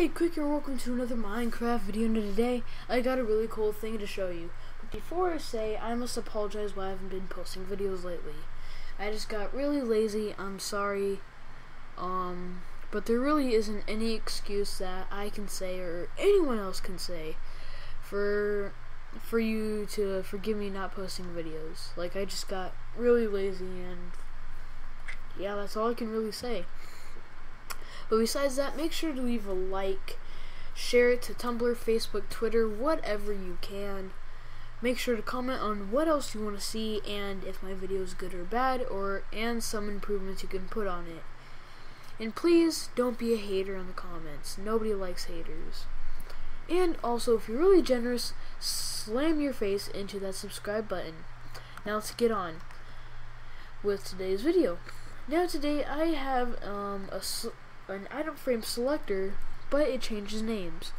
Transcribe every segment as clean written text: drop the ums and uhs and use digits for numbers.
Hey, quick and welcome to another Minecraft video. And today I got a really cool thing to show you. But before I say, I must apologize why I haven't been posting videos lately. I just got really lazy. I'm sorry. But there really isn't any excuse that I can say or anyone else can say for you to forgive me not posting videos. Like, I just got really lazy, and yeah, that's all I can really say. But besides that, make sure to leave a like, share it to Tumblr, Facebook, Twitter, whatever you can. Make sure to comment on what else you want to see and if my video is good or bad, and some improvements you can put on it. And please don't be a hater in the comments. Nobody likes haters. And also, if you're really generous, slam your face into that subscribe button. Now let's get on with today's video. Now today I have an item frame selector, but it changes names.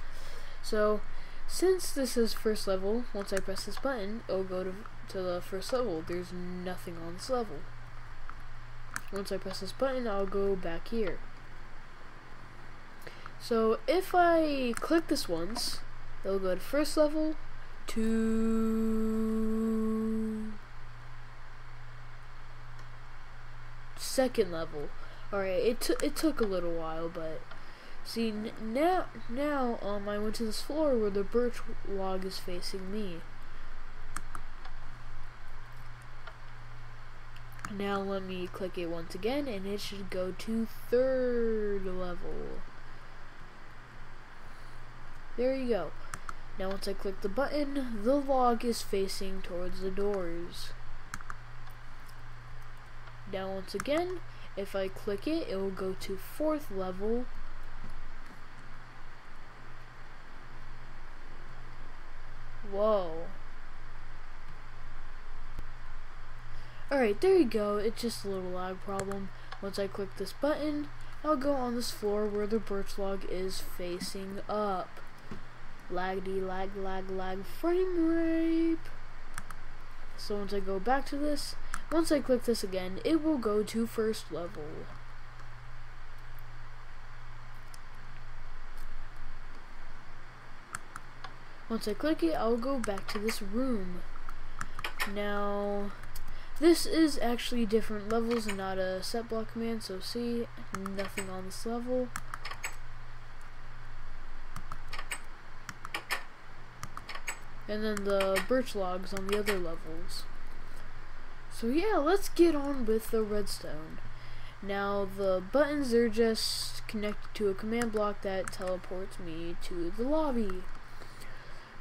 So since this is first level, once I press this button, it'll go to the first level. There's nothing on this level. Once I press this button, I'll go back here. So if I click this once, it'll go to first level, to second level. Alright, it took a little while, but see, now I went to this floor where the birch log is facing me. Now let me click it once again, and it should go to third level. There you go. Now once I click the button, the log is facing towards the doors. Now once again, if I click it, it will go to fourth level. Whoa. Alright, there you go. It's just a little lag problem. Once I click this button, I'll go on this floor where the birch log is facing up. Laggy, lag, frame rape. So once I go back to this, once I click this again, it will go to first level. Once I click it, I'll go back to this room. Now, this is actually different levels and not a set block command, so see, nothing on this level. And then the birch logs on the other levels. So yeah, let's get on with the redstone. Now the buttons are just connected to a command block that teleports me to the lobby.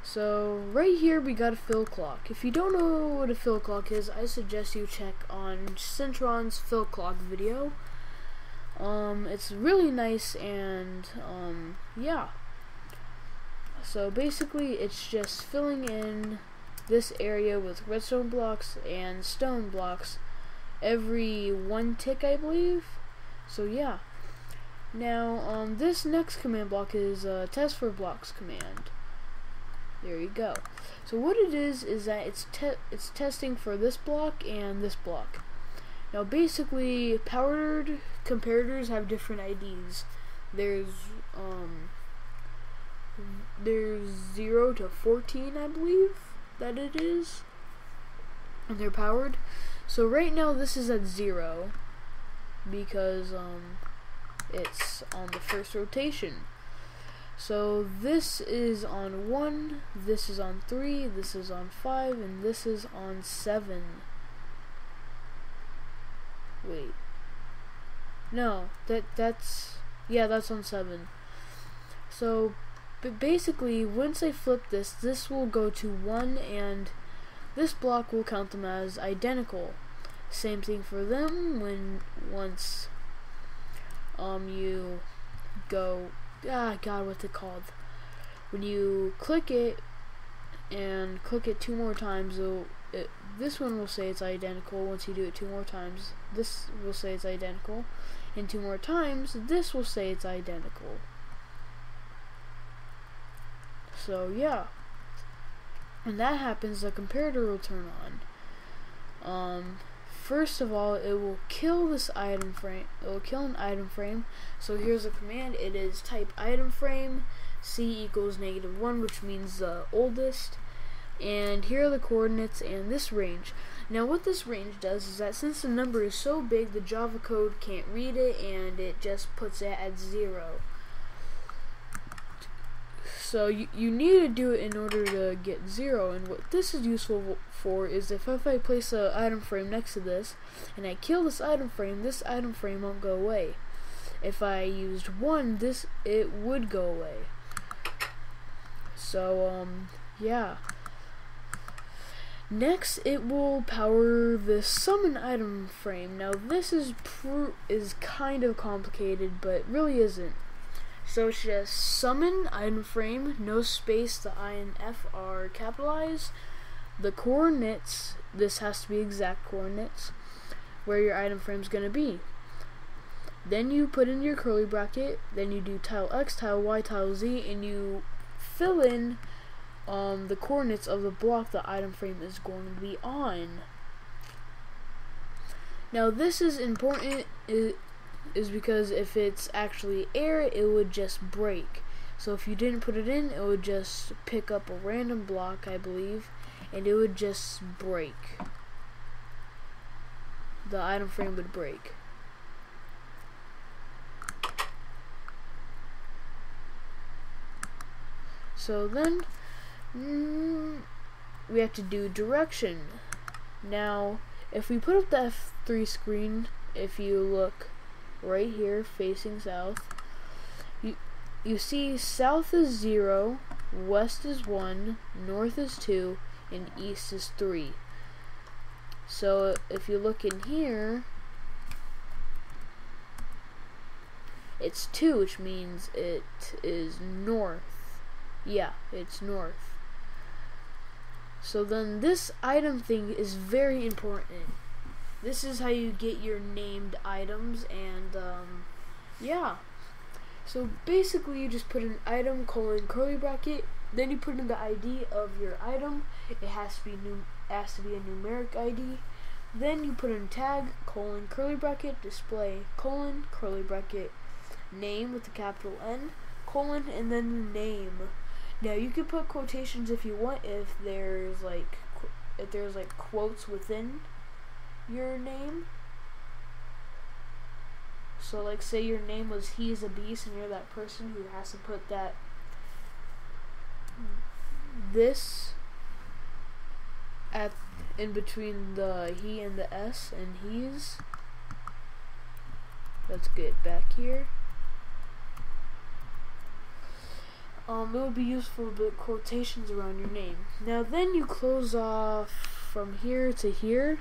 So right here we got a fill clock. If you don't know what a fill clock is, I suggest you check on Centron's fill clock video. It's really nice, and yeah. So basically it's just filling in this area with redstone blocks and stone blocks every 1 tick, I believe. So yeah. Now this next command block is a test for blocks command. There you go. So what it is that it's testing for this block and this block. Now basically powered comparators have different IDs. There's 0 to 14, I believe that it is, and they're powered. So right now this is at 0 because it's on the first rotation. So this is on 1, this is on 3, this is on 5, and this is on 7. Wait, no, that's on 7. So but basically, once I flip this, this will go to 1, and this block will count them as identical. Same thing for them. Once you go, God, what's it called? When you click it and click it 2 more times, this one will say it's identical. Once you do it 2 more times, this will say it's identical, and 2 more times, this will say it's identical. So yeah, when that happens, the comparator will turn on. first of all, it will kill this item frame. It will kill an item frame. So here's a command. It is type item frame C equals -1, which means the oldest. And here are the coordinates and this range. Now what this range does is that since the number is so big, the Java code can't read it, and it just puts it at 0. So you need to do it in order to get 0, and what this is useful for is if I place an item frame next to this and I kill this item frame won't go away. If I used 1, it would go away. So yeah. Next, it will power the summon item frame. Now this is kind of complicated, but really isn't. So it's just summon item frame, no space, the I and F are capitalized. The coordinates, this has to be exact coordinates, where your item frame is going to be. Then you put in your curly bracket, then you do tile X, tile Y, tile Z, and you fill in the coordinates of the block the item frame is going to be on. Now this is important is because if it's actually air, it would just break. So if you didn't put it in, it would just pick up a random block, I believe, and it would just break. The item frame would break. So then we have to do direction. Now if we put up the F3 screen, if you look right here facing south, you see south is 0, west is 1, north is 2, and east is 3. So if you look in here, it's 2, which means it is north. Yeah, it's north. So then this item thing is very important. This is how you get your named items, and yeah. So basically you just put an item colon curly bracket, then you put in the ID of your item. It has to be a numeric ID. Then you put in tag colon curly bracket display colon curly bracket name with a capital N colon and then the name. Now you can put quotations if you want, if there's like quotes within your name. So like say your name was he is a beast and you're that person who has to put that this at in between the he and the S and he's. Let's get back here. It would be useful to put quotations around your name. Now then you close off from here to here,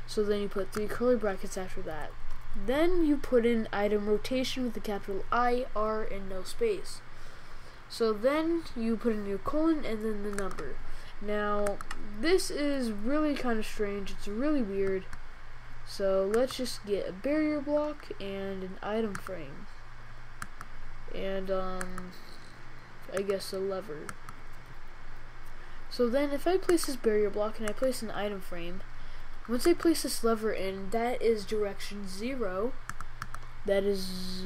so then you put 3 curly brackets after that. Then you put in item rotation with the capital I, R, and no space. So then you put in your colon and then the number. Now this is really kind of strange, it's really weird. So let's just get a barrier block and an item frame. And I guess a lever. So then if I place this barrier block and I place an item frame, once I place this lever in, that is direction 0. That is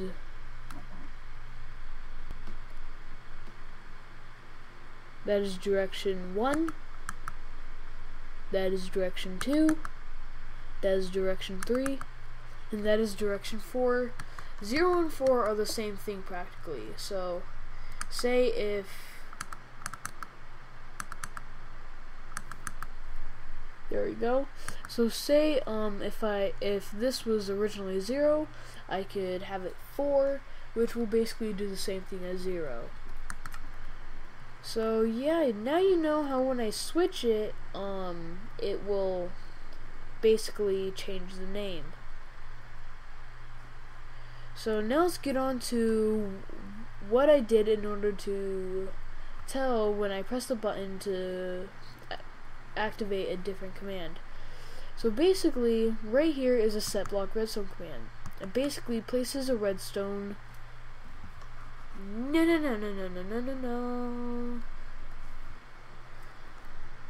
direction 1. That is direction 2. That is direction 3. And that is direction 4. 0 and 4 are the same thing practically. So say if there we go. So say if this was originally 0, I could have it 4, which will basically do the same thing as 0. So yeah, now you know how when I switch it, it will basically change the name. So now let's get on to what I did in order to tell when I press the button to activate a different command. So basically, right here is a set block redstone command. It basically places a redstone. No.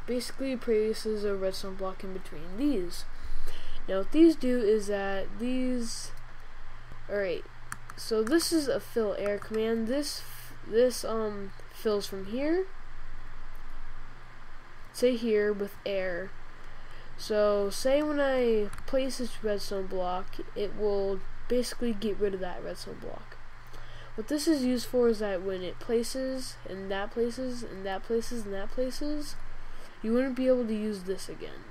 Basically, places a redstone block in between these. Now what these do is that these, alright, so this is a fill air command. This fills from here to here with air. So say when I place this redstone block, it will basically get rid of that redstone block. What this is used for is that when it places, and that places, and that places, and that places, you wouldn't be able to use this again.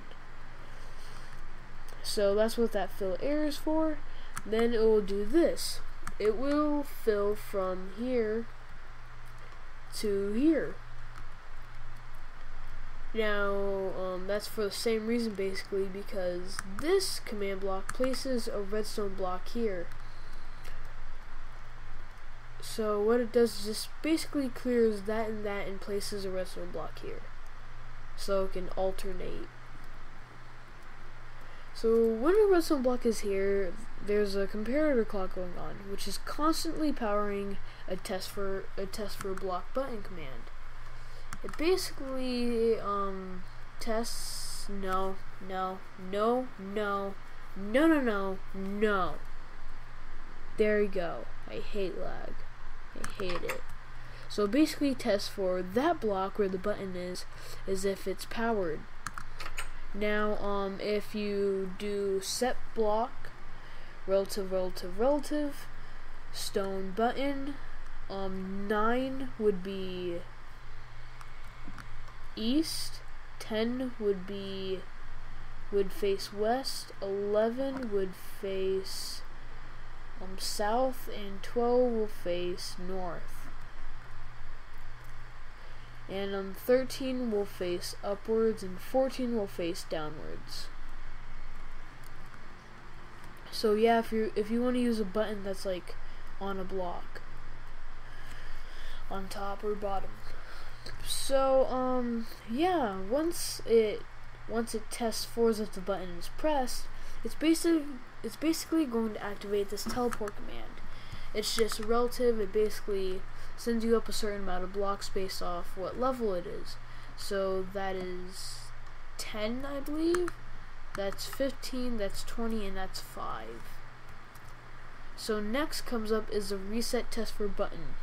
So that's what that fill air is for. Then it will do this. It will fill from here to here. Now, that's for the same reason basically, because this command block places a redstone block here. So what it does is just basically clears that and places a redstone block here. So it can alternate. So when a redstone block is here, there's a comparator clock going on, which is constantly powering a test for block button command. It basically tests no. There you go. I hate lag. I hate it. So basically tests for that block where the button is if it's powered. Now if you do set block relative stone button, 9 would be east, 10 would face west, 11 would face south, and 12 will face north, and 13 will face upwards, and 14 will face downwards. So yeah, if you want to use a button that's like on a block, on top or bottom. So yeah, once it tests for if the button is pressed, it's basically going to activate this teleport command. It's just relative. It basically sends you up a certain amount of blocks based off what level it is. So that is 10, I believe. That's 15, that's 20, and that's 5. So next comes up is the reset test for button.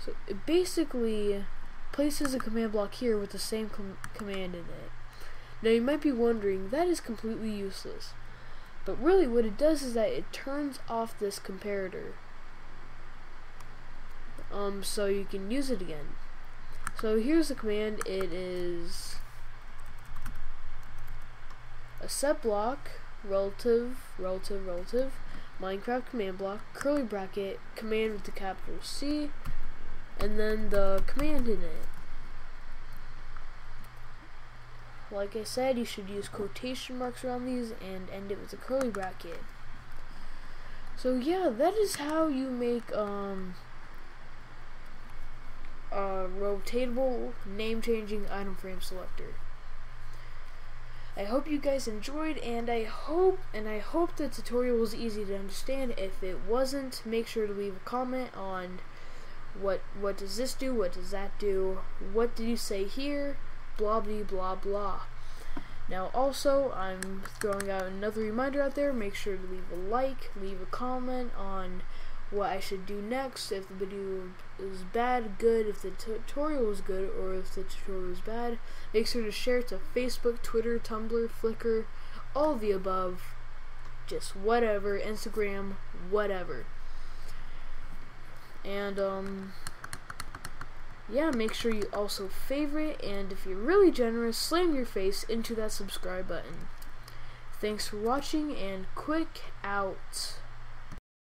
So it basically places a command block here with the same command in it. Now you might be wondering, that is completely useless. But really what it does is that it turns off this comparator. So you can use it again. So here's the command. It is a set block, relative, Minecraft command block, curly bracket, command with the capital C, and then the command in it. Like I said, you should use quotation marks around these and end it with a curly bracket. So yeah, that is how you make a rotatable name-changing item frame selector. I hope you guys enjoyed, and I hope the tutorial was easy to understand. If it wasn't, make sure to leave a comment on what does this do, what does that do, what did you say here, blah blah blah blah. Now also, I'm throwing out another reminder out there. Make sure to leave a like, leave a comment on what I should do next, if the video is bad, good, if the tutorial is good, or if the tutorial is bad. Make sure to share it to Facebook, Twitter, Tumblr, Flickr, all of the above, just whatever, Instagram, whatever. And yeah, make sure you also favorite, and if you're really generous, slam your face into that subscribe button. Thanks for watching, and quick out.